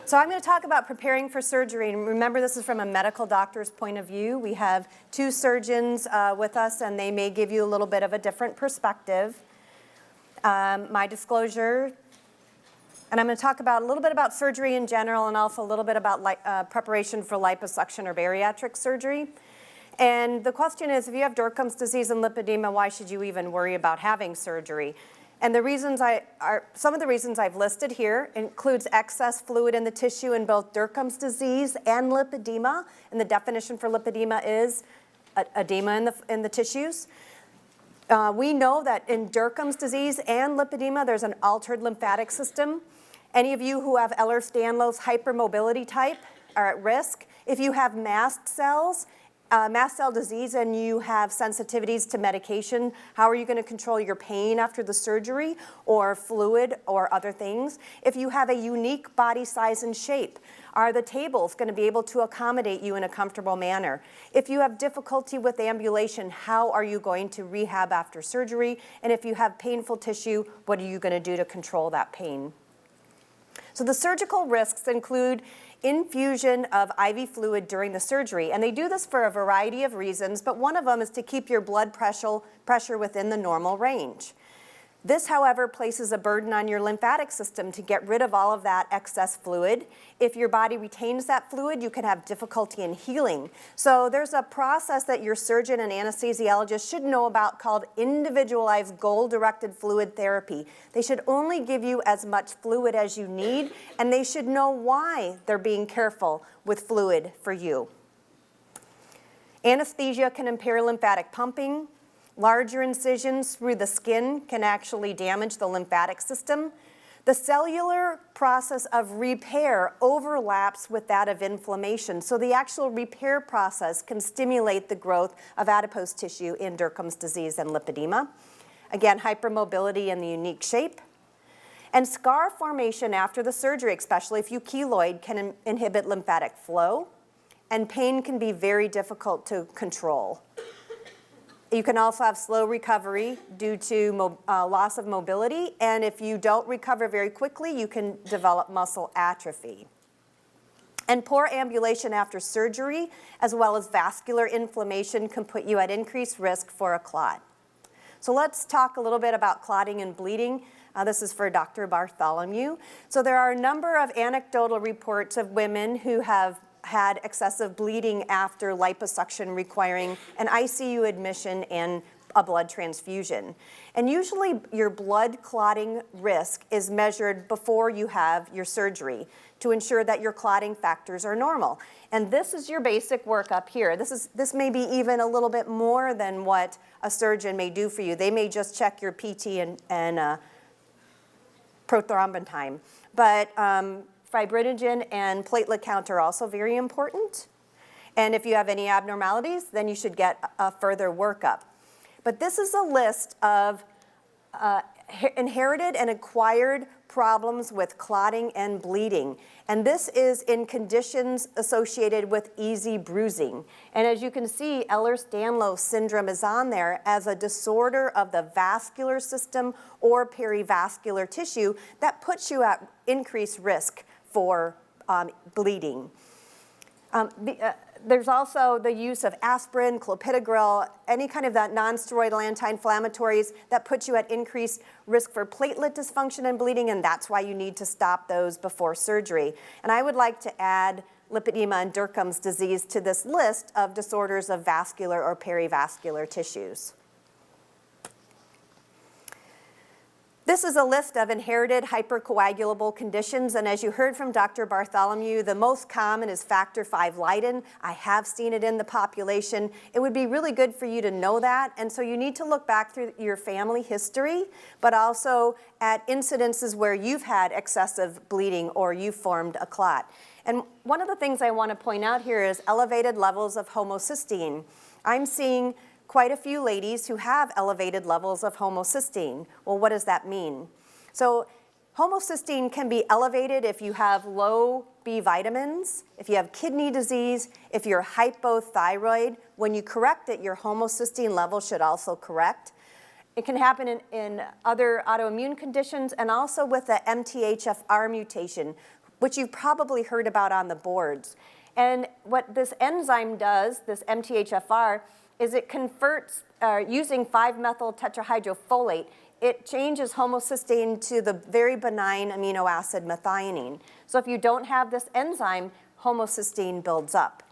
So I'm going to talk about preparing for surgery. And remember, this is from a medical doctor's point of view. We have two surgeons with us, and they may give you a little bit of a different perspective. My disclosure, and I'm going to talk about a little bit about surgery in general and also a little bit about preparation for liposuction or bariatric surgery. And the question is, if you have Derkham's disease and lipedema, why should you even worry about having surgery? And the reasons some of the reasons I've listed here includes excess fluid in the tissue in both Derkham's disease and lipedema. And the definition for lipedema is edema in the tissues. We know that in Derkham's disease and lipedema, there's an altered lymphatic system. Any of you who have Ehlers-Danlos hypermobility type are at risk. If you have mast cell disease and you have sensitivities to medication, how are you going to control your pain after the surgery or fluid or other things? If you have a unique body size and shape, are the tables going to be able to accommodate you in a comfortable manner? If you have difficulty with ambulation, how are you going to rehab after surgery? And if you have painful tissue, what are you going to do to control that pain? So the surgical risks include infusion of IV fluid during the surgery, and they do this for a variety of reasons, but one of them is to keep your blood pressure within the normal range. This, however, places a burden on your lymphatic system to get rid of all of that excess fluid. If your body retains that fluid, you can have difficulty in healing. So there's a process that your surgeon and anesthesiologist should know about called individualized goal-directed fluid therapy. They should only give you as much fluid as you need, and they should know why they're being careful with fluid for you. Anesthesia can impair lymphatic pumping. Larger incisions through the skin can actually damage the lymphatic system. The cellular process of repair overlaps with that of inflammation, so the actual repair process can stimulate the growth of adipose tissue in Derkham's disease and lipedema. Again, hypermobility in the unique shape. And scar formation after the surgery, especially if you keloid, can inhibit lymphatic flow, and pain can be very difficult to control. You can also have slow recovery due to loss of mobility, and if you don't recover very quickly, you can develop muscle atrophy. And poor ambulation after surgery, as well as vascular inflammation, can put you at increased risk for a clot. So let's talk a little bit about clotting and bleeding. This is for Dr. Bartholomew. So there are a number of anecdotal reports of women who have had excessive bleeding after liposuction requiring an ICU admission and a blood transfusion. And usually your blood clotting risk is measured before you have your surgery to ensure that your clotting factors are normal. And this is your basic workup here. This may be even a little bit more than what a surgeon may do for you. They may just check your PT and prothrombin time. But fibrinogen and platelet count are also very important. And if you have any abnormalities, then you should get a further workup. But this is a list of inherited and acquired problems with clotting and bleeding. And this is in conditions associated with easy bruising. And as you can see, Ehlers-Danlos syndrome is on there as a disorder of the vascular system or perivascular tissue that puts you at increased risk for bleeding. There's also the use of aspirin, clopidogrel, any kind of that non-steroidal anti-inflammatories that puts you at increased risk for platelet dysfunction and bleeding, and that's why you need to stop those before surgery. And I would like to add lipedema and Derkham's disease to this list of disorders of vascular or perivascular tissues. This is a list of inherited hypercoagulable conditions, and as you heard from Dr. Bartholomew, the most common is factor V Leiden. I have seen it in the population. It would be really good for you to know that, and so you need to look back through your family history, but also at incidences where you've had excessive bleeding or you've formed a clot. And one of the things I want to point out here is elevated levels of homocysteine. I'm seeing quite a few ladies who have elevated levels of homocysteine. Well, what does that mean? So homocysteine can be elevated if you have low B vitamins, if you have kidney disease, if you're hypothyroid. When you correct it, your homocysteine level should also correct. It can happen in other autoimmune conditions and also with the MTHFR mutation. which you've probably heard about on the boards. And what this enzyme does, this MTHFR, is it converts, using 5-methyl tetrahydrofolate, it changes homocysteine to the very benign amino acid methionine. So if you don't have this enzyme, homocysteine builds up.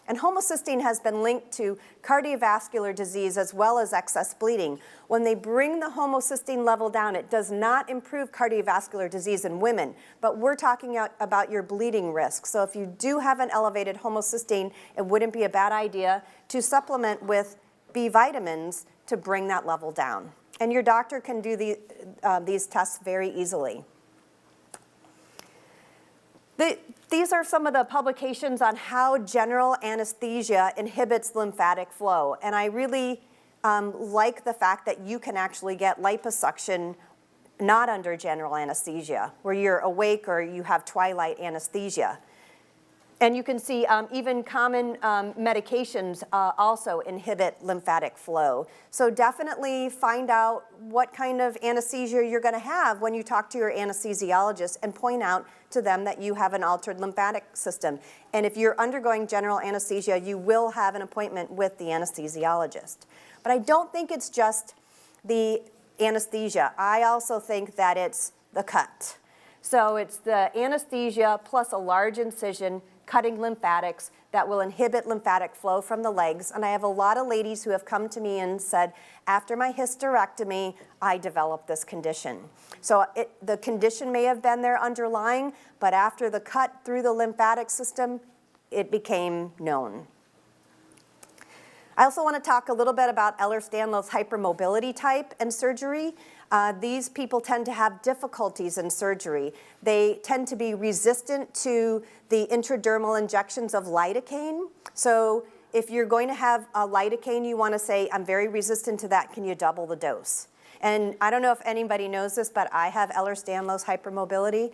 And homocysteine has been linked to cardiovascular disease as well as excess bleeding. When they bring the homocysteine level down, it does not improve cardiovascular disease in women, but we're talking about your bleeding risk. So if you do have an elevated homocysteine, it wouldn't be a bad idea to supplement with B vitamins to bring that level down. And your doctor can do these tests very easily. These are some of the publications on how general anesthesia inhibits lymphatic flow. And I really like the fact that you can actually get liposuction not under general anesthesia, where you're awake or you have twilight anesthesia. And you can see even common medications also inhibit lymphatic flow. So definitely find out what kind of anesthesia you're going to have when you talk to your anesthesiologist and point out to them that you have an altered lymphatic system. And if you're undergoing general anesthesia, you will have an appointment with the anesthesiologist. But I don't think it's just the anesthesia. I also think that it's the cut. So it's the anesthesia plus a large incision cutting lymphatics that will inhibit lymphatic flow from the legs. And I have a lot of ladies who have come to me and said, after my hysterectomy, I developed this condition. So the condition may have been there underlying, but after the cut through the lymphatic system, it became known. I also want to talk a little bit about Ehlers-Danlos hypermobility type and surgery. These people tend to have difficulties in surgery. They tend to be resistant to the intradermal injections of lidocaine. So if you're going to have a lidocaine, you want to say, I'm very resistant to that, can you double the dose? And I don't know if anybody knows this, but I have Ehlers-Danlos hypermobility.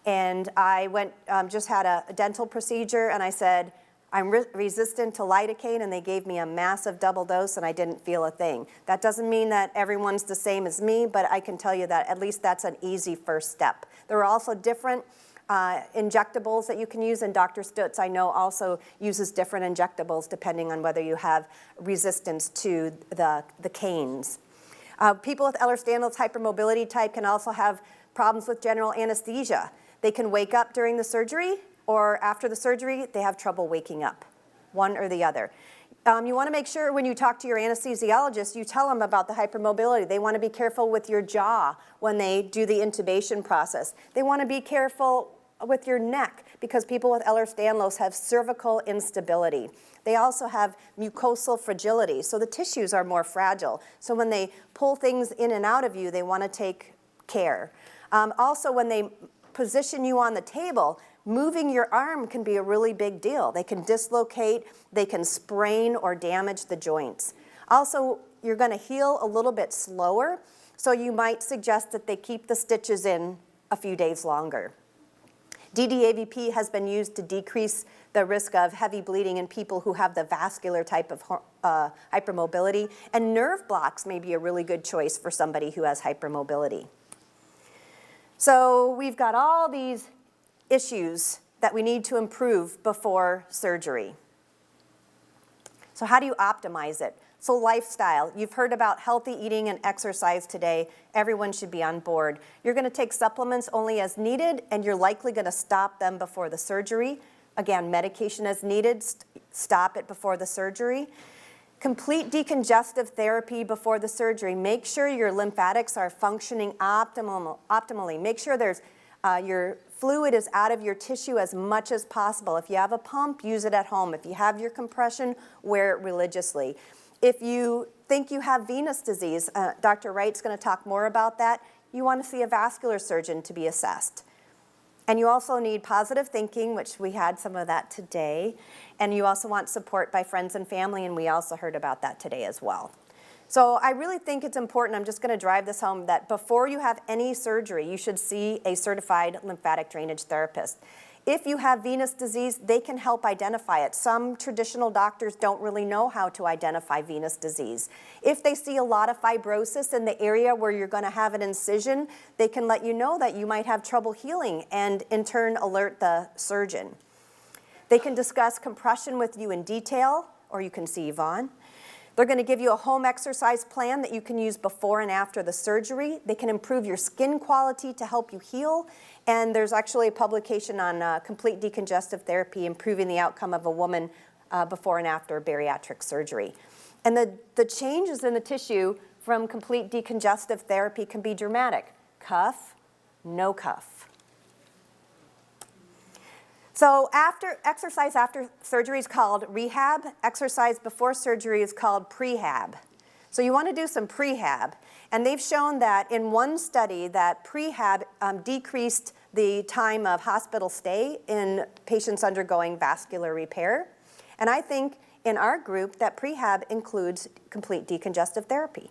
And I just had a dental procedure, and I said, I'm resistant to lidocaine, and they gave me a massive double dose, and I didn't feel a thing. That doesn't mean that everyone's the same as me, but I can tell you that at least that's an easy first step. There are also different injectables that you can use, and Dr. Stutz, I know, also uses different injectables depending on whether you have resistance to the canes. People with Ehlers-Danlos hypermobility type can also have problems with general anesthesia. They can wake up during the surgery, or after the surgery, they have trouble waking up, one or the other. You want to make sure when you talk to your anesthesiologist, you tell them about the hypermobility. They want to be careful with your jaw when they do the intubation process. They want to be careful with your neck because people with Ehlers-Danlos have cervical instability. They also have mucosal fragility, so the tissues are more fragile. So when they pull things in and out of you, they want to take care. Also, when they position you on the table, moving your arm can be a really big deal. They can dislocate, they can sprain or damage the joints. Also, you're going to heal a little bit slower, so you might suggest that they keep the stitches in a few days longer. DDAVP has been used to decrease the risk of heavy bleeding in people who have the vascular type of hypermobility, and nerve blocks may be a really good choice for somebody who has hypermobility. So we've got all these issues that we need to improve before surgery. So how do you optimize it? So lifestyle, you've heard about healthy eating and exercise today. Everyone should be on board. You're going to take supplements only as needed, and you're likely going to stop them before the surgery. Again, medication as needed, stop it before the surgery. Complete decongestive therapy before the surgery. Make sure your lymphatics are functioning optimally. Make sure your fluid is out of your tissue as much as possible. If you have a pump, use it at home. If you have your compression, wear it religiously. If you think you have venous disease, Dr. Wright's going to talk more about that, you want to see a vascular surgeon to be assessed. And you also need positive thinking, which we had some of that today. And you also want support by friends and family, and we also heard about that today as well. So I really think it's important, I'm just going to drive this home, that before you have any surgery, you should see a certified lymphatic drainage therapist. If you have venous disease, they can help identify it. Some traditional doctors don't really know how to identify venous disease. If they see a lot of fibrosis in the area where you're going to have an incision, they can let you know that you might have trouble healing and in turn alert the surgeon. They can discuss compression with you in detail, or you can see Yvonne. They're going to give you a home exercise plan that you can use before and after the surgery. They can improve your skin quality to help you heal. And there's actually a publication on complete decongestive therapy, improving the outcome of a woman before and after bariatric surgery. And the changes in the tissue from complete decongestive therapy can be dramatic. Cuff, no cuff. So exercise after surgery is called rehab. Exercise before surgery is called prehab. So you want to do some prehab. And they've shown that in one study that prehab decreased the time of hospital stay in patients undergoing vascular repair. And I think in our group that prehab includes complete decongestive therapy.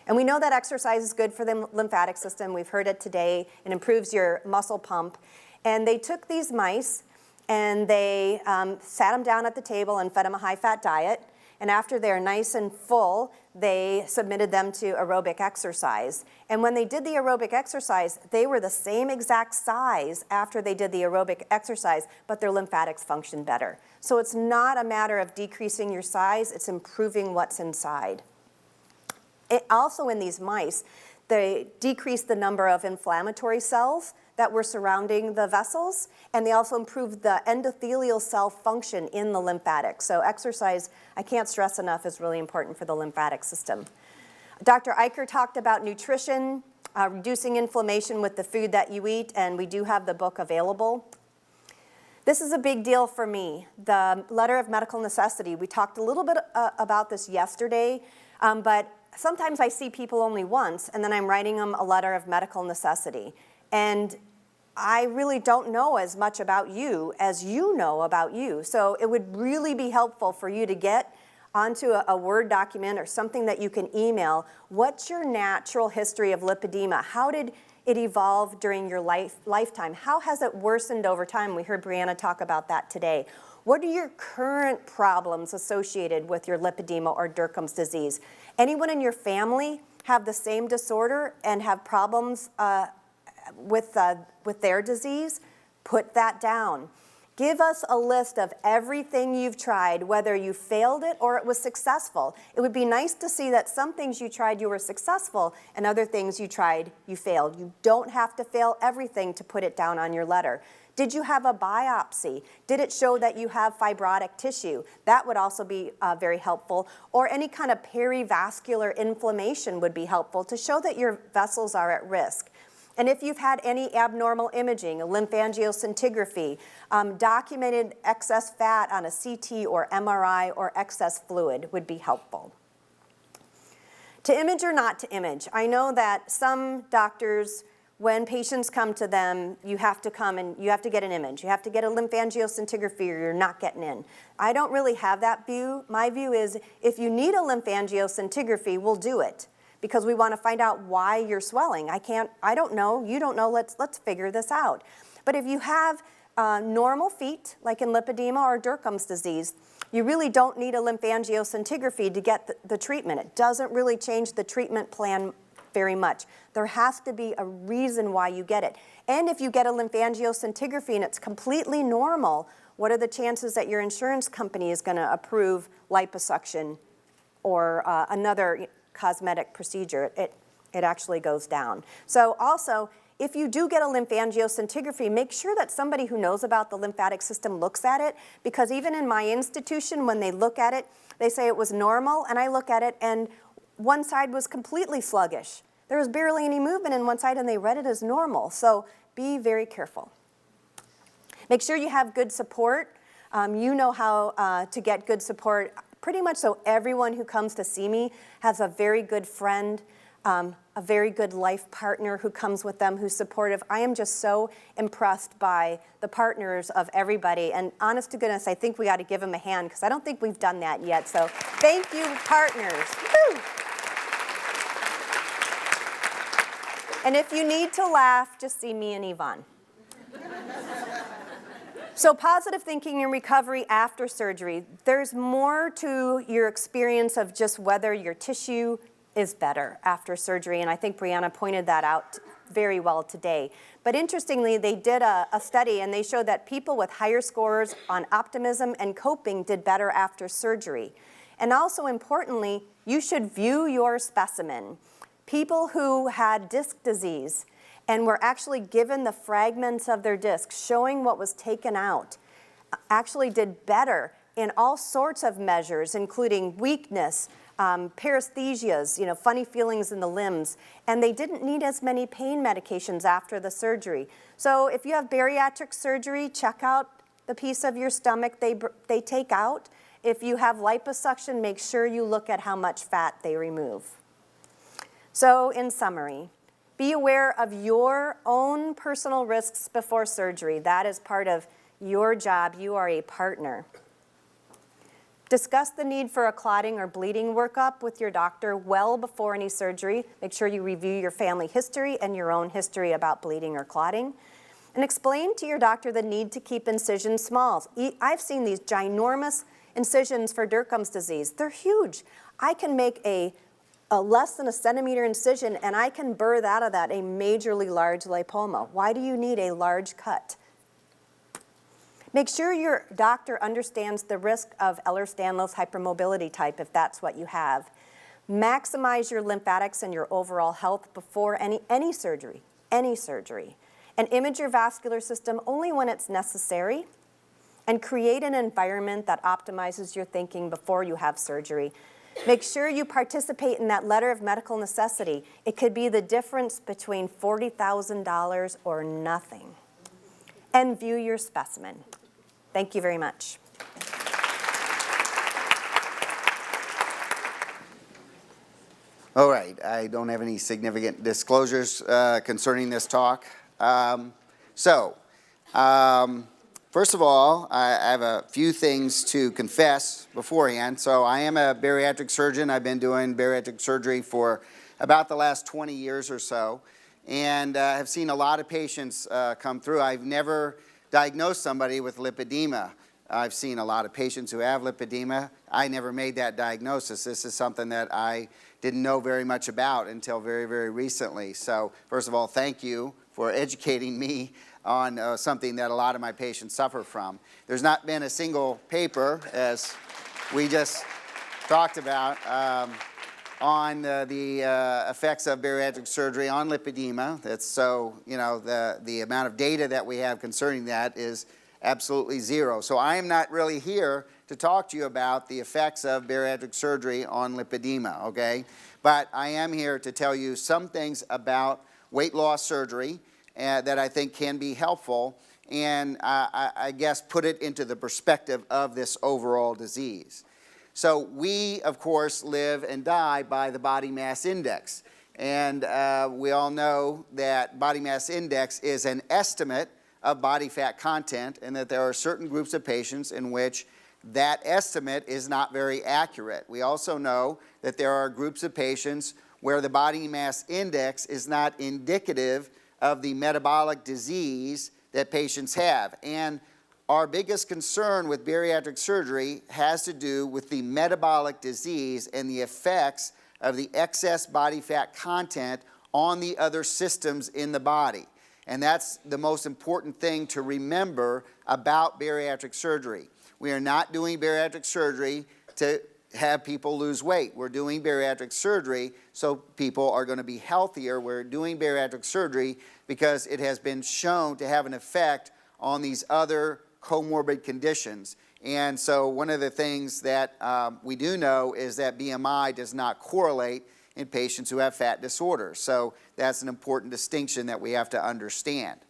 And we know that exercise is good for the lymphatic system. We've heard it today. It improves your muscle pump. And they took these mice and they sat them down at the table and fed them a high-fat diet. And after they're nice and full, they submitted them to aerobic exercise. And when they did the aerobic exercise, they were the same exact size after they did the aerobic exercise, but their lymphatics functioned better. So it's not a matter of decreasing your size, it's improving what's inside. Also in these mice, they decreased the number of inflammatory cells that were surrounding the vessels, and they also improved the endothelial cell function in the lymphatics. So exercise, I can't stress enough, is really important for the lymphatic system. Dr. Eicher talked about nutrition, reducing inflammation with the food that you eat, and we do have the book available. This is a big deal for me, the letter of medical necessity. We talked a little bit about this yesterday, but sometimes I see people only once, and then I'm writing them a letter of medical necessity. And I really don't know as much about you as you know about you. So it would really be helpful for you to get onto a Word document or something that you can email. What's your natural history of lipedema? How did it evolve during your lifetime? How has it worsened over time? We heard Brianna talk about that today. What are your current problems associated with your lipedema or Derkham's disease? Anyone in your family have the same disorder and have problems with their disease? Put that down. Give us a list of everything you've tried, whether you failed it or it was successful. It would be nice to see that some things you tried you were successful and other things you tried you failed. You don't have to fail everything to put it down on your letter. Did you have a biopsy? Did it show that you have fibrotic tissue? That would also be very helpful. Or any kind of perivascular inflammation would be helpful to show that your vessels are at risk. And if you've had any abnormal imaging, a lymphangioscintigraphy, documented excess fat on a CT or MRI or excess fluid would be helpful. To image or not to image, I know that some doctors, when patients come to them, you have to come and you have to get an image. You have to get a lymphangioscintigraphy or you're not getting in. I don't really have that view. My view is if you need a lymphangioscintigraphy, we'll do it, because we want to find out why you're swelling. I don't know, you don't know, let's figure this out. But if you have normal feet, like in lipedema or Derkham's disease, you really don't need a lymphangioscintigraphy to get the treatment. It doesn't really change the treatment plan very much. There has to be a reason why you get it. And if you get a lymphangioscintigraphy and it's completely normal, what are the chances that your insurance company is going to approve liposuction or another cosmetic procedure? It actually goes down. So also, if you do get a lymphangioscintigraphy, make sure that somebody who knows about the lymphatic system looks at it, because even in my institution, when they look at it, they say it was normal, and I look at it and one side was completely sluggish. There was barely any movement in one side and they read it as normal. So be very careful. Make sure you have good support. You know how to get good support. Pretty much so everyone who comes to see me has a very good friend, a very good life partner who comes with them, who's supportive. I am just so impressed by the partners of everybody. And honest to goodness, I think we ought to give them a hand, because I don't think we've done that yet. So thank you, partners. Woo! And if you need to laugh, just see me and Yvonne. So positive thinking and recovery after surgery. There's more to your experience of just whether your tissue is better after surgery, and I think Brianna pointed that out very well today. But interestingly, they did a study, and they showed that people with higher scores on optimism and coping did better after surgery. And also importantly, you should view your specimen. People who had disc disease and were actually given the fragments of their discs showing what was taken out actually did better in all sorts of measures, including weakness, paresthesias, funny feelings in the limbs, and they didn't need as many pain medications after the surgery. So if you have bariatric surgery, check out the piece of your stomach they take out. If you have liposuction, make sure you look at how much fat they remove. So in summary, be aware of your own personal risks before surgery. That is part of your job. You are a partner. Discuss the need for a clotting or bleeding workup with your doctor well before any surgery. Make sure you review your family history and your own history about bleeding or clotting. And explain to your doctor the need to keep incisions small. I've seen these ginormous incisions for Derkham's disease. They're huge. I can make a less than a centimeter incision, and I can birth out of that a majorly large lipoma. Why do you need a large cut? Make sure your doctor understands the risk of Ehlers-Danlos hypermobility type if that's what you have. Maximize your lymphatics and your overall health before any surgery, And image your vascular system only when it's necessary. And create an environment that optimizes your thinking before you have surgery. Make sure you participate in that letter of medical necessity. It could be the difference between $40,000 or nothing. And view your specimen. Thank you very much. All right, I don't have any significant disclosures concerning this talk. First of all, I have a few things to confess beforehand. So I am a bariatric surgeon. I've been doing bariatric surgery for about the last 20 years or so, and have seen a lot of patients come through. I've never diagnosed somebody with lipedema. I've seen a lot of patients who have lipedema. I never made that diagnosis. This is something that I didn't know very much about until very, very recently. So first of all, thank you for educating me on something that a lot of my patients suffer from. There's not been a single paper, as we just talked about, on the effects of bariatric surgery on lipedema. That's so, the amount of data that we have concerning that is absolutely zero. So I am not really here to talk to you about the effects of bariatric surgery on lipedema, okay? But I am here to tell you some things about weight loss surgery that I think can be helpful, and I guess put it into the perspective of this overall disease. So we, of course, live and die by the body mass index. And we all know that body mass index is an estimate of body fat content, and that there are certain groups of patients in which that estimate is not very accurate. We also know that there are groups of patients where the body mass index is not indicative of the metabolic disease that patients have. And our biggest concern with bariatric surgery has to do with the metabolic disease and the effects of the excess body fat content on the other systems in the body. And that's the most important thing to remember about bariatric surgery. We are not doing bariatric surgery to have people lose weight. We're doing bariatric surgery so people are going to be healthier. We're doing bariatric surgery because it has been shown to have an effect on these other comorbid conditions. And so one of the things that we do know is that BMI does not correlate in patients who have fat disorders. So that's an important distinction that we have to understand.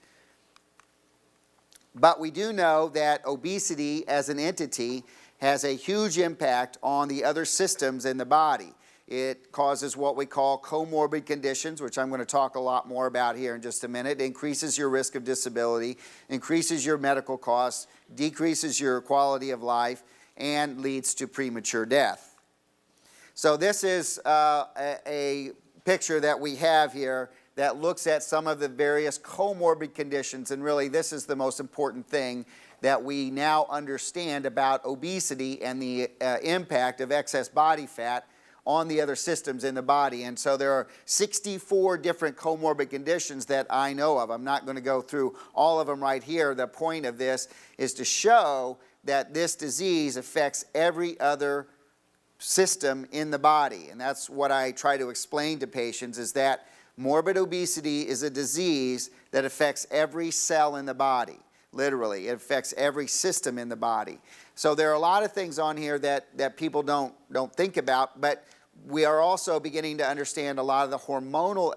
But we do know that obesity as an entity has a huge impact on the other systems in the body. It causes what we call comorbid conditions, which I'm going to talk a lot more about here in just a minute. It increases your risk of disability, increases your medical costs, decreases your quality of life, and leads to premature death. So this is a picture that we have here that looks at some of the various comorbid conditions, and really this is the most important thing that we now understand about obesity and the impact of excess body fat on the other systems in the body. And so there are 64 different comorbid conditions that I know of. I'm not going to go through all of them right here. The point of this is to show that this disease affects every other system in the body. And that's what I try to explain to patients, is that morbid obesity is a disease that affects every cell in the body. Literally, it affects every system in the body. So there are a lot of things on here that people don't think about, but we are also beginning to understand a lot of the hormonal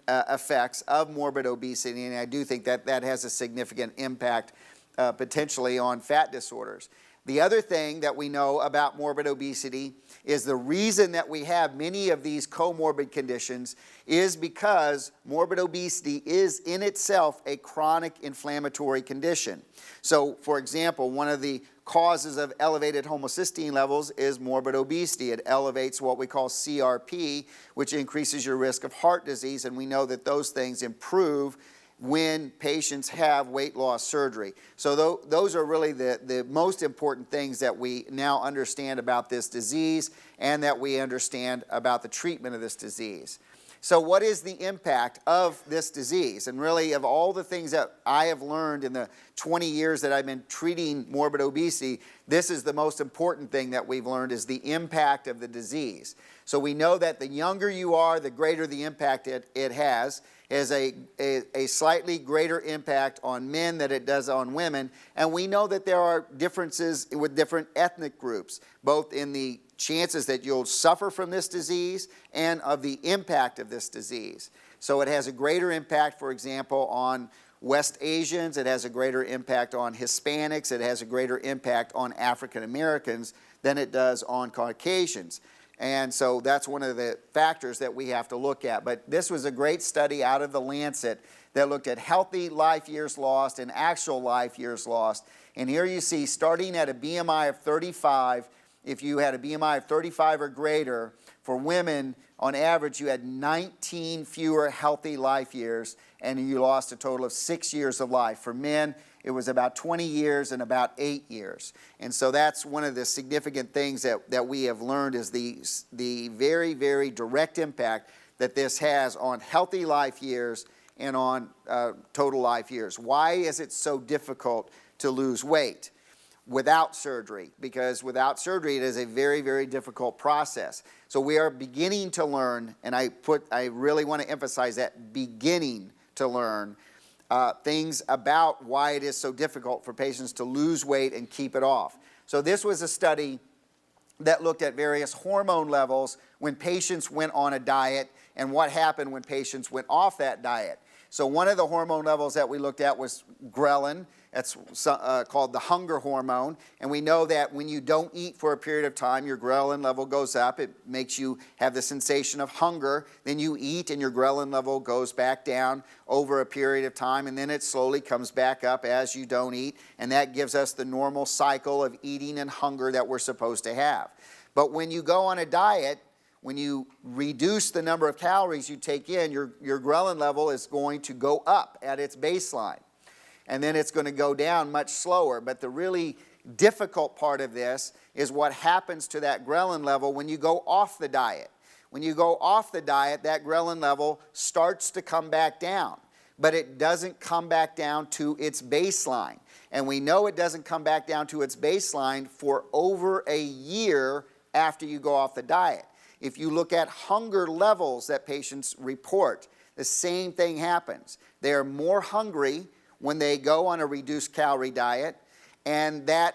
effects of morbid obesity, and I do think that that has a significant impact potentially on fat disorders. The other thing that we know about morbid obesity is the reason that we have many of these comorbid conditions is because morbid obesity is in itself a chronic inflammatory condition. So, for example, one of the causes of elevated homocysteine levels is morbid obesity. It elevates what we call CRP, which increases your risk of heart disease, and we know that those things improve when patients have weight loss surgery. So those are really the most important things that we now understand about this disease and that we understand about the treatment of this disease. So what is the impact of this disease? And really, of all the things that I have learned in the 20 years that I've been treating morbid obesity, this is the most important thing that we've learned, is the impact of the disease. So we know that the younger you are, the greater the impact it has a slightly greater impact on men than it does on women. And we know that there are differences with different ethnic groups, both in the chances that you'll suffer from this disease and of the impact of this disease. So it has a greater impact, for example, on West Asians. It has a greater impact on Hispanics. It has a greater impact on African Americans than it does on Caucasians. And so that's one of the factors that we have to look at. But this was a great study out of the Lancet that looked at healthy life years lost and actual life years lost. And here you see, starting at a BMI of 35, if you had a BMI of 35 or greater, for women, on average, you had 19 fewer healthy life years, and you lost a total of 6 years of life. For men, it was about 20 years and about 8 years. And so that's one of the significant things that we have learned, is the very, very direct impact that this has on healthy life years and on total life years. Why is it so difficult to lose weight without surgery? Because without surgery, it is a very, very difficult process. So we are beginning to learn, and I really want to emphasize that, beginning to learn things about why it is so difficult for patients to lose weight and keep it off. So this was a study that looked at various hormone levels when patients went on a diet and what happened when patients went off that diet. So one of the hormone levels that we looked at was ghrelin. That's called the hunger hormone. And we know that when you don't eat for a period of time, your ghrelin level goes up. It makes you have the sensation of hunger. Then you eat and your ghrelin level goes back down over a period of time. And then it slowly comes back up as you don't eat. And that gives us the normal cycle of eating and hunger that we're supposed to have. But when you go on a diet, when you reduce the number of calories you take in, your ghrelin level is going to go up at its baseline. And then it's going to go down much slower. But the really difficult part of this is what happens to that ghrelin level when you go off the diet. When you go off the diet, that ghrelin level starts to come back down. But it doesn't come back down to its baseline. And we know it doesn't come back down to its baseline for over a year after you go off the diet. If you look at hunger levels that patients report, the same thing happens. They are more hungry when they go on a reduced calorie diet, and that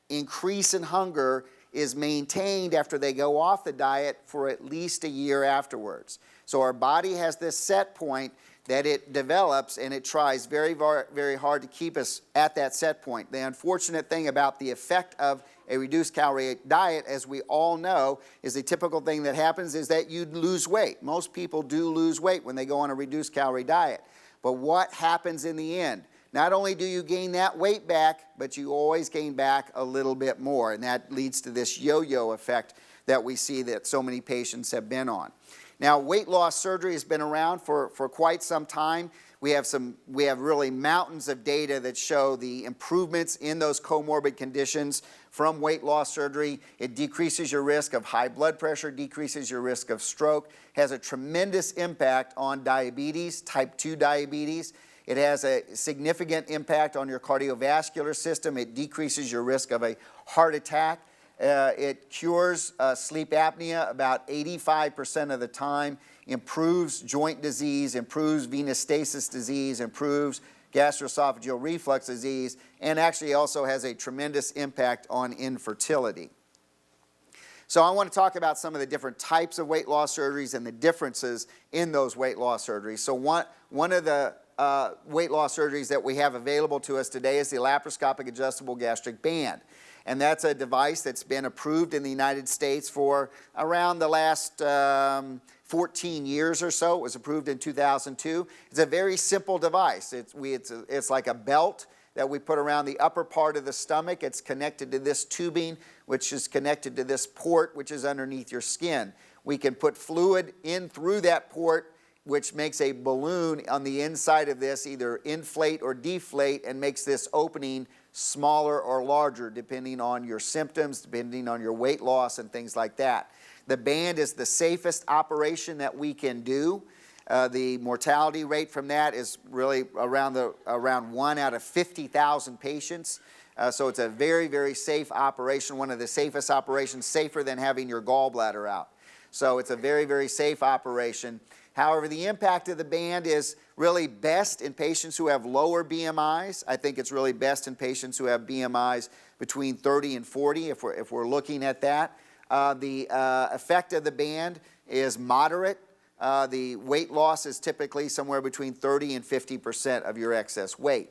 increase in hunger is maintained after they go off the diet for at least a year afterwards. So our body has this set point that it develops, and it tries very, very hard to keep us at that set point. The unfortunate thing about the effect of a reduced calorie diet, as we all know, is the typical thing that happens is that you lose weight. Most people do lose weight when they go on a reduced calorie diet. But what happens in the end? Not only do you gain that weight back, but you always gain back a little bit more. And that leads to this yo-yo effect that we see that so many patients have been on. Now, weight loss surgery has been around for quite some time. We have really mountains of data that show the improvements in those comorbid conditions from weight loss surgery. It decreases your risk of high blood pressure, decreases your risk of stroke, has a tremendous impact on diabetes, type 2 diabetes. It has a significant impact on your cardiovascular system. It decreases your risk of a heart attack. It cures sleep apnea about 85% of the time, improves joint disease, improves venous stasis disease, improves gastroesophageal reflux disease, and actually also has a tremendous impact on infertility. So I want to talk about some of the different types of weight loss surgeries and the differences in those weight loss surgeries. So one of the weight loss surgeries that we have available to us today is the laparoscopic adjustable gastric band. And that's a device that's been approved in the United States for around the last 14 years or so. It was approved in 2002. It's a very simple device. It's like a belt that we put around the upper part of the stomach. It's connected to this tubing, which is connected to this port, which is underneath your skin. We can put fluid in through that port, which makes a balloon on the inside of this either inflate or deflate and makes this opening smaller or larger depending on your symptoms, depending on your weight loss and things like that. The band is the safest operation that we can do. The mortality rate from that is really around 1 out of 50,000 patients. So it's a very, very safe operation, one of the safest operations, safer than having your gallbladder out. So it's a very, very safe operation. However, the impact of the band is really best in patients who have lower BMIs. I think it's really best in patients who have BMIs between 30 and 40, if we're looking at that. The effect of the band is moderate. The weight loss is typically somewhere between 30 and 50% of your excess weight.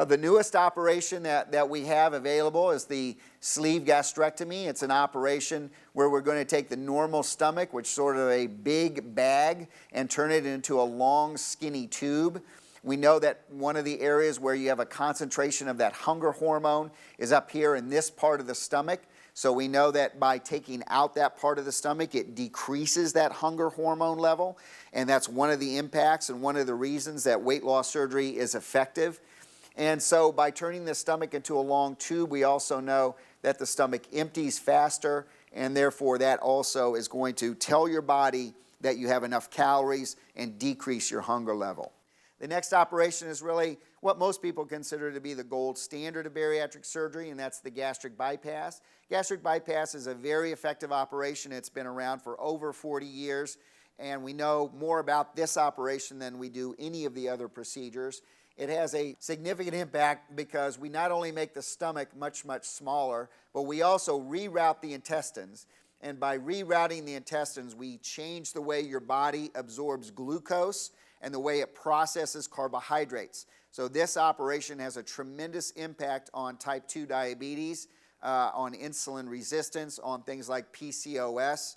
The newest operation that we have available is the sleeve gastrectomy. It's an operation where we're going to take the normal stomach, which is sort of a big bag, and turn it into a long, skinny tube. We know that one of the areas where you have a concentration of that hunger hormone is up here in this part of the stomach. So we know that by taking out that part of the stomach, it decreases that hunger hormone level. And that's one of the impacts and one of the reasons that weight loss surgery is effective. And so by turning the stomach into a long tube, we also know that the stomach empties faster, and therefore that also is going to tell your body that you have enough calories and decrease your hunger level. The next operation is really what most people consider to be the gold standard of bariatric surgery, and that's the gastric bypass. Gastric bypass is a very effective operation. It's been around for over 40 years, and we know more about this operation than we do any of the other procedures. It has a significant impact because we not only make the stomach much, much smaller, but we also reroute the intestines. And by rerouting the intestines, we change the way your body absorbs glucose and the way it processes carbohydrates. So this operation has a tremendous impact on type 2 diabetes, on insulin resistance, on things like PCOS,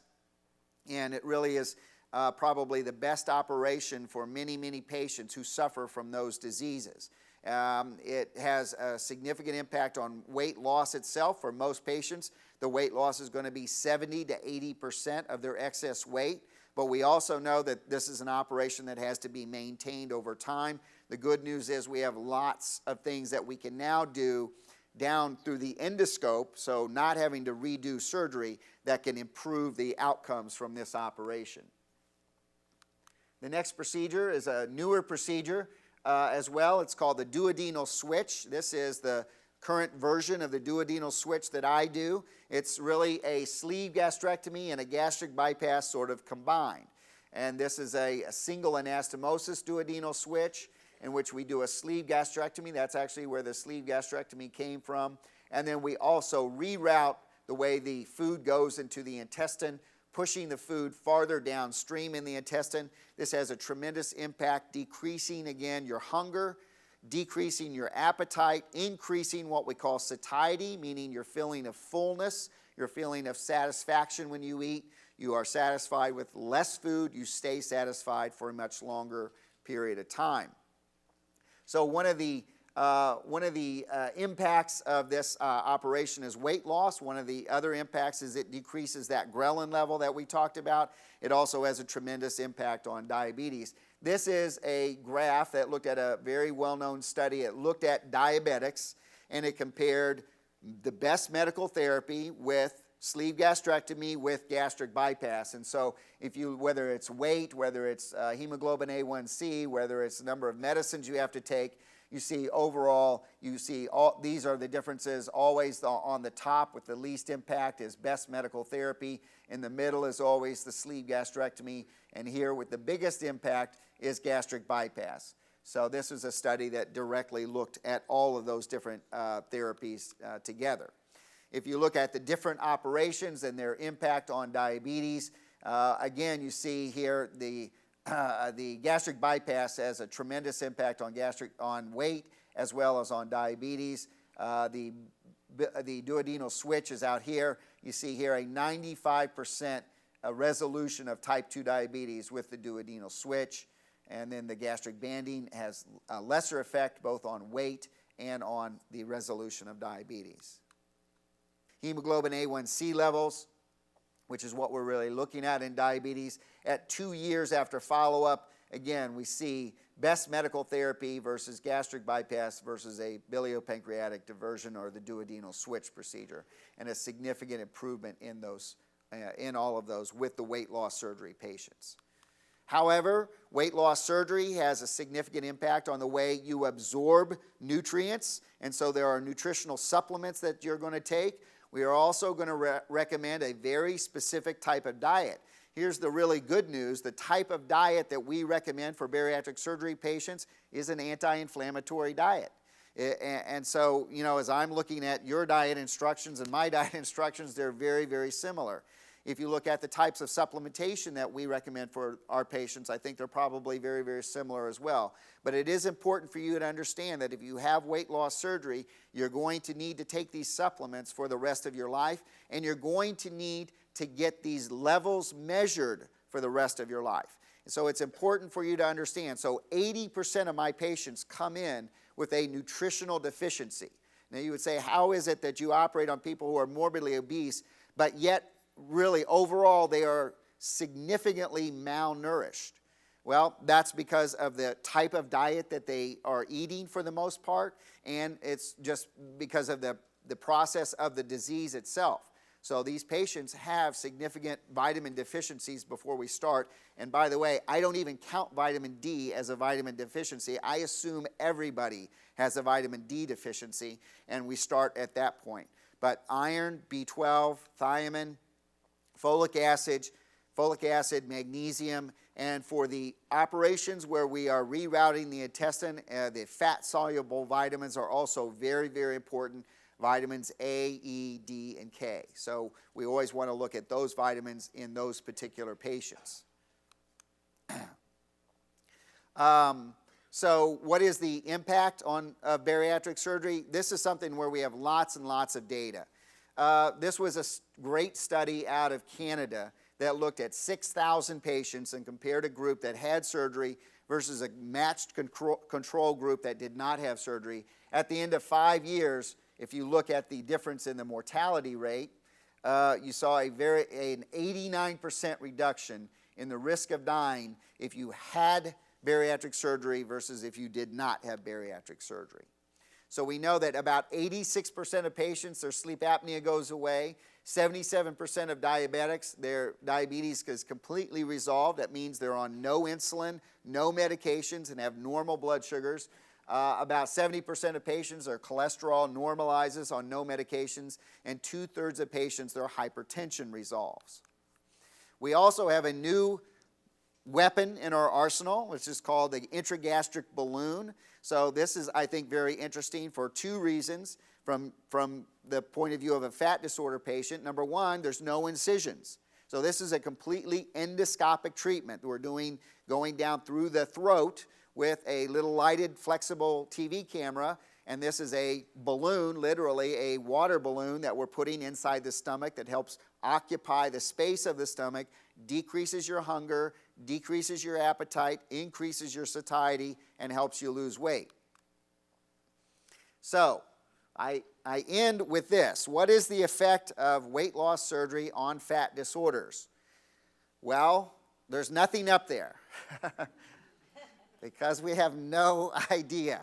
and it really is probably the best operation for many, many patients who suffer from those diseases. It has a significant impact on weight loss itself. For most patients, the weight loss is going to be 70 to 80% of their excess weight. But we also know that this is an operation that has to be maintained over time. The good news is we have lots of things that we can now do down through the endoscope, so not having to redo surgery, that can improve the outcomes from this operation. The next procedure is a newer procedure as well. It's called the duodenal switch. This is the current version of the duodenal switch that I do. It's really a sleeve gastrectomy and a gastric bypass sort of combined. And this is a single anastomosis duodenal switch in which we do a sleeve gastrectomy. That's actually where the sleeve gastrectomy came from. And then we also reroute the way the food goes into the intestine, pushing the food farther downstream in the intestine. This has a tremendous impact, decreasing, again, your hunger, decreasing your appetite, increasing what we call satiety, meaning your feeling of fullness, your feeling of satisfaction when you eat. You are satisfied with less food. You stay satisfied for a much longer period of time. So one of the impacts of this operation is weight loss. One of the other impacts is it decreases that ghrelin level that we talked about. It also has a tremendous impact on diabetes. This is a graph that looked at a very well-known study. It looked at diabetics, and it compared the best medical therapy with sleeve gastrectomy with gastric bypass. And so whether it's weight, whether it's hemoglobin A1C, whether it's the number of medicines you have to take, you see overall, these are the differences. Always on the top with the least impact is best medical therapy. In the middle is always the sleeve gastrectomy. And here with the biggest impact is gastric bypass. So this is a study that directly looked at all of those different therapies together. If you look at the different operations and their impact on diabetes, again, you see here the gastric bypass has a tremendous impact on weight as well as on diabetes. The duodenal switch is out here. You see here a 95% resolution of type 2 diabetes with the duodenal switch. And then the gastric banding has a lesser effect both on weight and on the resolution of diabetes. Hemoglobin A1C levels, which is what we're really looking at in diabetes. At 2 years after follow-up, again, we see best medical therapy versus gastric bypass versus a biliopancreatic diversion or the duodenal switch procedure, and a significant improvement in all of those with the weight loss surgery patients. However, weight loss surgery has a significant impact on the way you absorb nutrients, and so there are nutritional supplements that you're going to take. We are also going to recommend a very specific type of diet. Here's the really good news. The type of diet that we recommend for bariatric surgery patients is an anti-inflammatory diet. And so, as I'm looking at your diet instructions and my diet instructions, they're very, very similar. If you look at the types of supplementation that we recommend for our patients, I think they're probably very, very similar as well. But it is important for you to understand that if you have weight loss surgery, you're going to need to take these supplements for the rest of your life, and you're going to need to get these levels measured for the rest of your life. So it's important for you to understand. So 80% of my patients come in with a nutritional deficiency. Now you would say, how is it that you operate on people who are morbidly obese, but yet really overall they are significantly malnourished? Well, that's because of the type of diet that they are eating for the most part, and it's just because of the process of the disease itself. So these patients have significant vitamin deficiencies before we start. And by the way, I don't even count vitamin D as a vitamin deficiency. I assume everybody has a vitamin D deficiency, and we start at that point. But iron, B12, thiamine, folic acid, magnesium, and for the operations where we are rerouting the intestine, the fat-soluble vitamins are also very, very important. Vitamins A, E, D, and K. So we always want to look at those vitamins in those particular patients. So what is the impact of bariatric surgery? This is something where we have lots and lots of data. This was a great study out of Canada that looked at 6,000 patients and compared a group that had surgery versus a matched control group that did not have surgery. At the end of 5 years, if you look at the difference in the mortality rate, you saw an 89% reduction in the risk of dying if you had bariatric surgery versus if you did not have bariatric surgery. So we know that about 86% of patients, their sleep apnea goes away. 77% of diabetics, their diabetes is completely resolved. That means they're on no insulin, no medications, and have normal blood sugars. About 70% of patients, their cholesterol normalizes on no medications, and 2/3 of patients, their hypertension resolves. We also have a new weapon in our arsenal, which is called the intragastric balloon. So this is, I think, very interesting for two reasons from the point of view of a fat disorder patient. Number one, there's no incisions. So this is a completely endoscopic treatment. We're going down through the throat with a little lighted flexible TV camera, and this is a balloon, literally a water balloon that we're putting inside the stomach that helps occupy the space of the stomach, decreases your hunger, decreases your appetite, increases your satiety, and helps you lose weight. So I end with this. What is the effect of weight loss surgery on fat disorders? Well, there's nothing up there because we have no idea.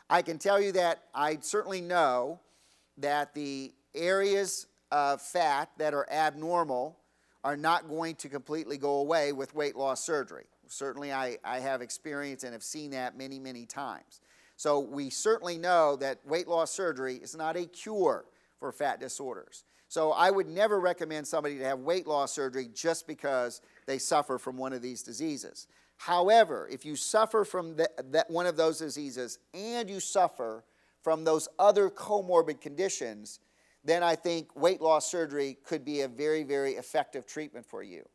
I can tell you that I certainly know that the areas of fat that are abnormal are not going to completely go away with weight loss surgery. Certainly I have experience and have seen that many, many times. So we certainly know that weight loss surgery is not a cure for fat disorders. So I would never recommend somebody to have weight loss surgery just because they suffer from one of these diseases. However, if you suffer from one of those diseases and you suffer from those other comorbid conditions, then I think weight loss surgery could be a very, very effective treatment for you.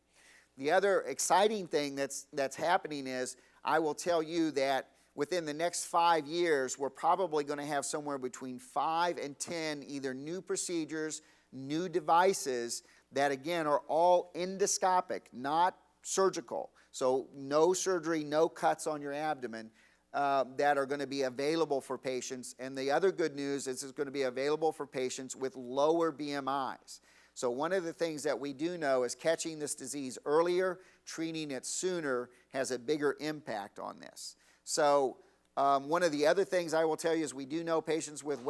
The other exciting thing that's happening is I will tell you that within the next 5 years, we're probably going to have somewhere between 5 and 10 either new procedures, new devices that, again, are all endoscopic, not surgical. So no surgery, no cuts on your abdomen that are going to be available for patients. And the other good news is it's going to be available for patients with lower BMIs. So one of the things that we do know is catching this disease earlier, treating it sooner has a bigger impact on this. So one of the other things I will tell you is we do know patients with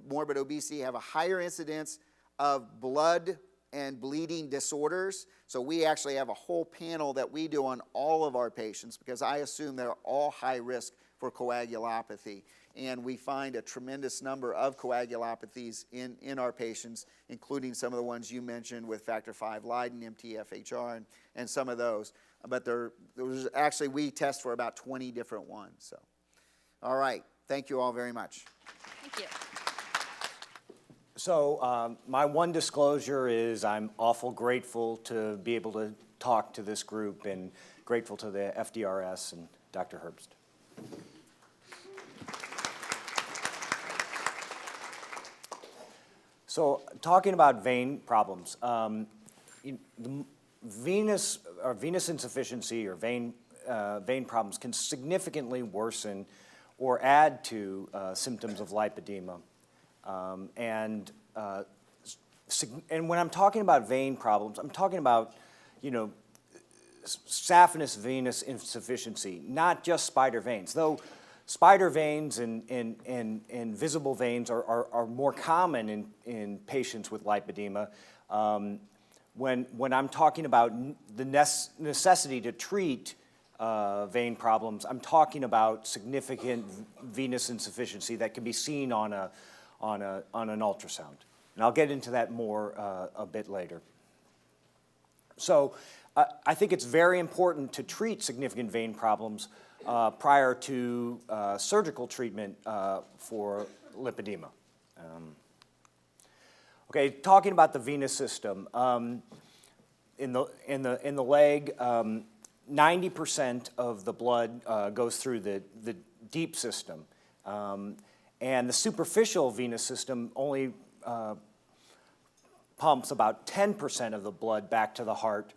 morbid obesity have a higher incidence of blood and bleeding disorders. So we actually have a whole panel that we do on all of our patients because I assume they're all high risk for coagulopathy. And we find a tremendous number of coagulopathies in our patients, including some of the ones you mentioned with factor V Leiden, MTFHR, and some of those. But actually, we test for about 20 different ones. So, all right. Thank you all very much. Thank you. So my one disclosure is I'm awful grateful to be able to talk to this group and grateful to the FDRS and Dr. Herbst. So talking about vein problems, venous insufficiency or vein problems can significantly worsen or add to symptoms of lipedema. And when I'm talking about vein problems, I'm talking about, saphenous venous insufficiency, not just spider veins. Though spider veins and visible veins are more common in patients with lipedema. When I'm talking about the necessity to treat vein problems, I'm talking about significant venous insufficiency that can be seen on an ultrasound. And I'll get into that more a bit later. So I think it's very important to treat significant vein problems prior to surgical treatment for lipedema. Okay, talking about the venous system, in the leg, 90% of the blood goes through the deep system, and the superficial venous system only pumps about 10% of the blood back to the heart.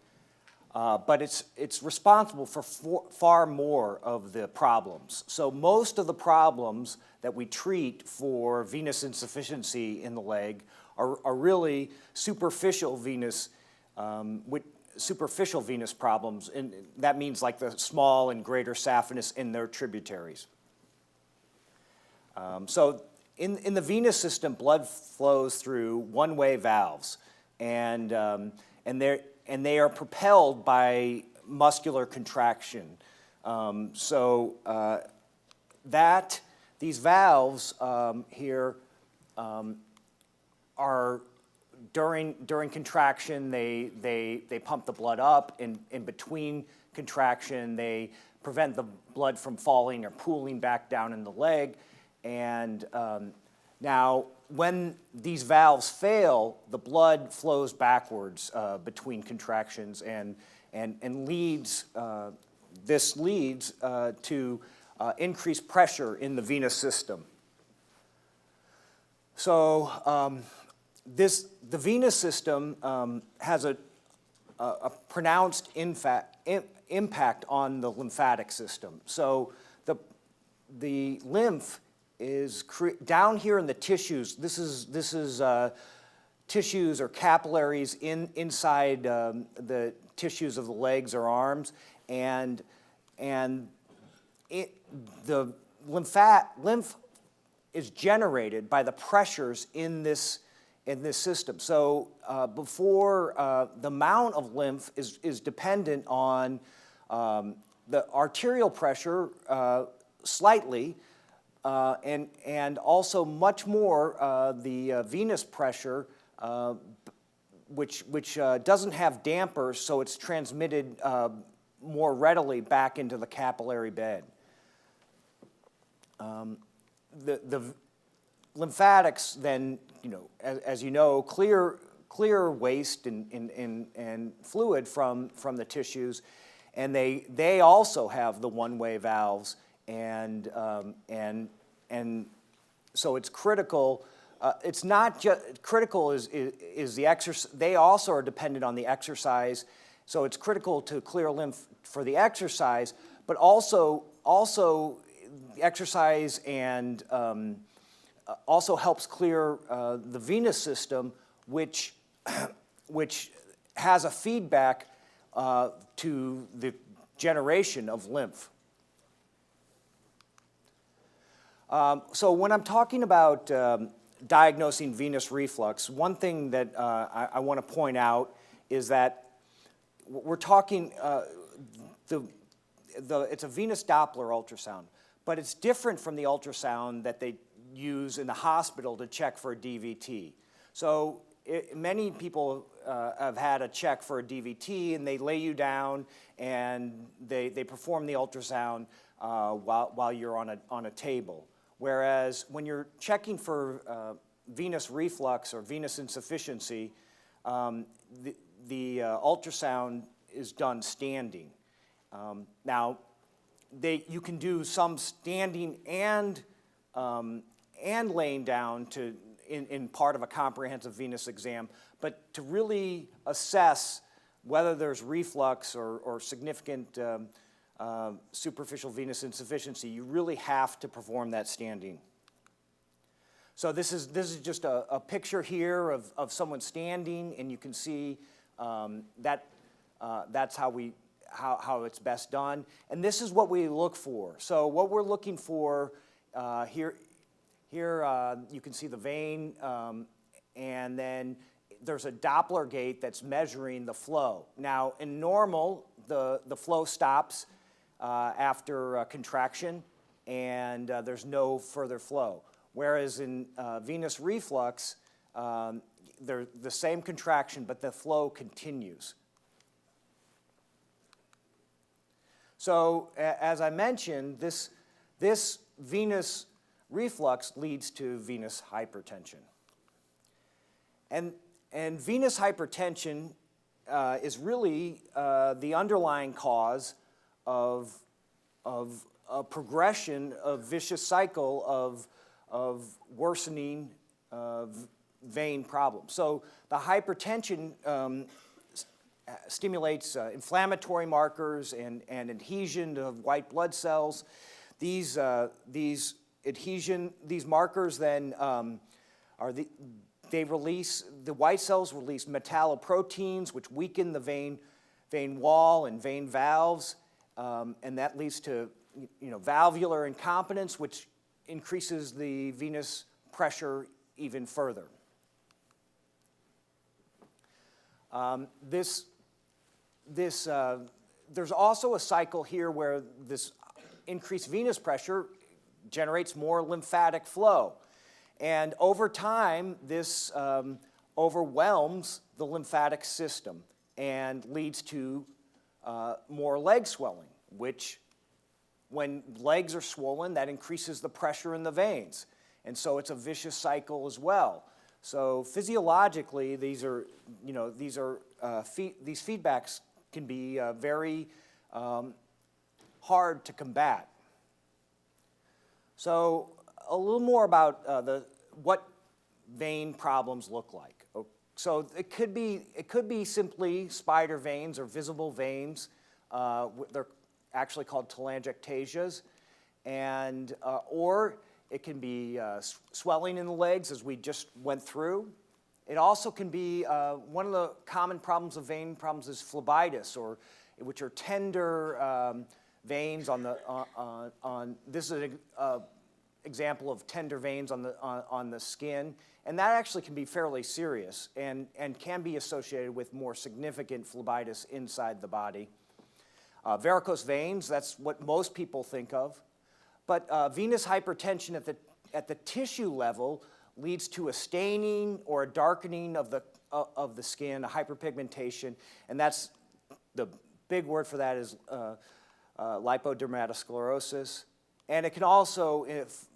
But it's responsible for far more of the problems. So most of the problems that we treat for venous insufficiency in the leg are really superficial venous problems, and that means like the small and greater saphenous and their tributaries. So in the venous system, blood flows through one-way valves, and they are propelled by muscular contraction. These valves here are during contraction, they pump the blood up. In between contraction, they prevent the blood from falling or pooling back down in the leg. And now, when these valves fail, the blood flows backwards between contractions and leads to increased pressure in the venous system. So the venous system has a pronounced impact on the lymphatic system. So the lymph down here in the tissues. This is tissues or capillaries inside the tissues of the legs or arms, and the lymph is generated by the pressures in this system. So before the amount of lymph is dependent on the arterial pressure slightly, and also much more the venous pressure, which doesn't have dampers, so it's transmitted more readily back into the capillary bed. The lymphatics then, as you know, clear waste and fluid from the tissues, and they also have the one-way valves, and so it's critical. It's not just critical is the exercise. They also are dependent on the exercise, so it's critical to clear lymph for the exercise, but also the exercise and also helps clear the venous system, which has a feedback to the generation of lymph. So when I'm talking about diagnosing venous reflux, one thing that I want to point out is that we're talking, it's a venous Doppler ultrasound, but it's different from the ultrasound that they use in the hospital to check for a DVT. So many people have had a check for a DVT, and they lay you down and they perform the ultrasound while you're on a table. Whereas when you're checking for venous reflux or venous insufficiency, the ultrasound is done standing. Now, you can do some standing and laying down in part of a comprehensive venous exam, but to really assess whether there's reflux or significant superficial venous insufficiency, you really have to perform that standing. So this is just a picture here of someone standing, and you can see that's how it's best done. And this is what we look for. So what we're looking for here you can see the vein, and then there's a Doppler gate that's measuring the flow. Now, in normal, the flow stops after contraction, and there's no further flow. Whereas in venous reflux, they're the same contraction, but the flow continues. So, as I mentioned, this venous reflux leads to venous hypertension. And venous hypertension is really the underlying cause of a progression of vicious cycle of worsening vein problems. So the hypertension stimulates inflammatory markers and adhesion of white blood cells. These markers then the white cells release metalloproteins, which weaken the vein wall and vein valves, and that leads to valvular incompetence, which increases the venous pressure even further. There's also a cycle here where this increased venous pressure generates more lymphatic flow. And over time, this overwhelms the lymphatic system and leads to more leg swelling, which, when legs are swollen, that increases the pressure in the veins. And so it's a vicious cycle as well. So physiologically, these feedbacks can be very hard to combat. So a little more about what vein problems look like. So it could be simply spider veins or visible veins. They're actually called telangiectasias, and or It can be swelling in the legs, as we just went through. It also can be, one of the common problems of vein problems is phlebitis, which are tender veins on the, this is an example of tender veins on the skin. And that actually can be fairly serious and can be associated with more significant phlebitis inside the body. Varicose veins, that's what most people think of. But venous hypertension at the tissue level leads to a staining or a darkening of the skin, a hyperpigmentation, and that's the big word for that is lipodermatosclerosis. And it can also,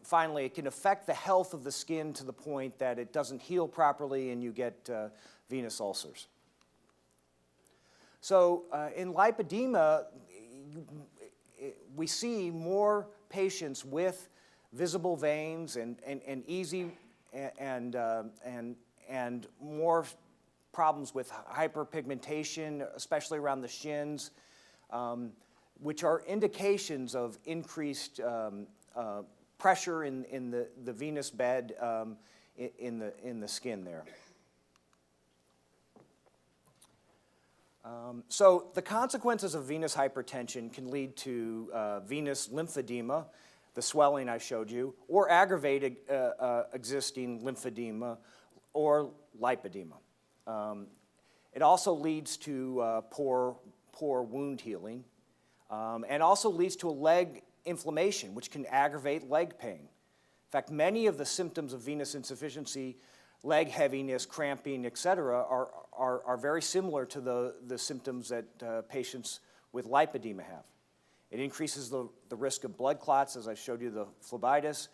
finally, it can affect the health of the skin to the point that it doesn't heal properly and you get venous ulcers. So in lipedema, we see more patients with visible veins and easy and more problems with hyperpigmentation, especially around the shins, which are indications of increased pressure in the venous bed in the skin there. So the consequences of venous hypertension can lead to venous lymphedema, the swelling I showed you, or aggravated existing lymphedema or lipedema. It also leads to poor wound healing, and also leads to a leg inflammation, which can aggravate leg pain. In fact, many of the symptoms of venous insufficiency, leg heaviness, cramping, etc., are very similar to the symptoms that patients with lipedema have. It increases the risk of blood clots, as I showed you, the phlebitis,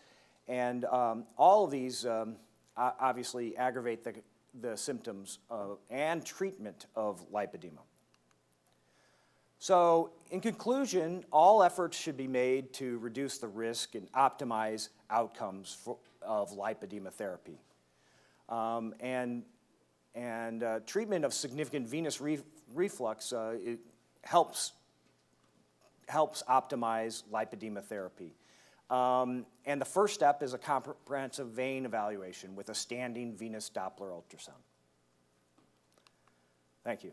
and all of these obviously aggravate the symptoms and treatment of lipedema. So, in conclusion, all efforts should be made to reduce the risk and optimize outcomes of lipedema therapy. Treatment of significant venous reflux it helps optimize lipedema therapy. And the first step is a comprehensive vein evaluation with a standing venous Doppler ultrasound. Thank you.